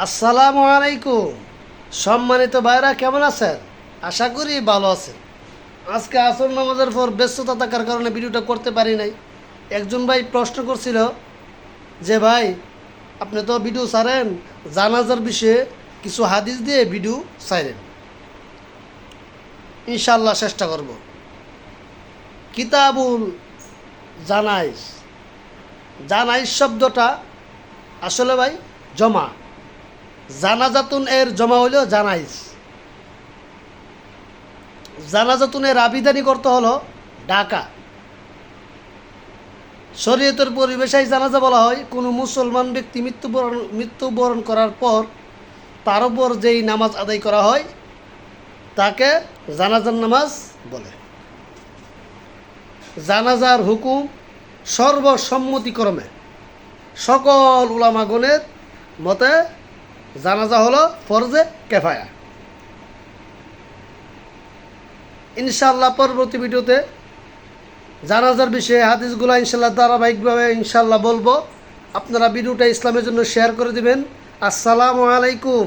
আসসালামু আলাইকুম। সম্মানিত ভাইরা, কেমন আছেন? আশা করি ভালো আছেন। আজকে আসর নামাজের পর ব্যস্ততা থাকার কারণে ভিডিওটা করতে পারি নাই। একজন ভাই প্রশ্ন করছিল যে ভাই, আপনি তো ভিডিও ছাড়েন, জানাজার বিষয়ে কিছু হাদিস দিয়ে ভিডিও ছাড়েন। ইনশাল্লাহ চেষ্টা করব। কিতাবুল জানাইজ, জানাইজ শব্দটা আসলে ভাই জমা, জানাজাতুন এর জমা হইল জানাইজ। জানাজাতুনের আবিধানিক অর্থ হলো ডাকা। শরীয়তের পরিবেশায় জানাজা বলা হয় কোনো মুসলমান ব্যক্তি মৃত্যুবরণ করার পর তার উপর যেই নামাজ আদায় করা হয় তাকে জানাজার নামাজ বলে। জানাজার হুকুম সর্বসম্মতিক্রমে সকল উলামাগণের মতে জানাজা হলো ফরজে কেফায়া। ইনশাআল্লাহ পরবর্তী ভিডিওতে জানাজার বিষয়ে হাদিসগুলো ইনশাআল্লাহ ধারাবাহিকভাবে ইনশাআল্লাহ বলবো। আপনারা ভিডিওটা ইসলামের জন্য শেয়ার করে দিবেন। আসসালামু আলাইকুম।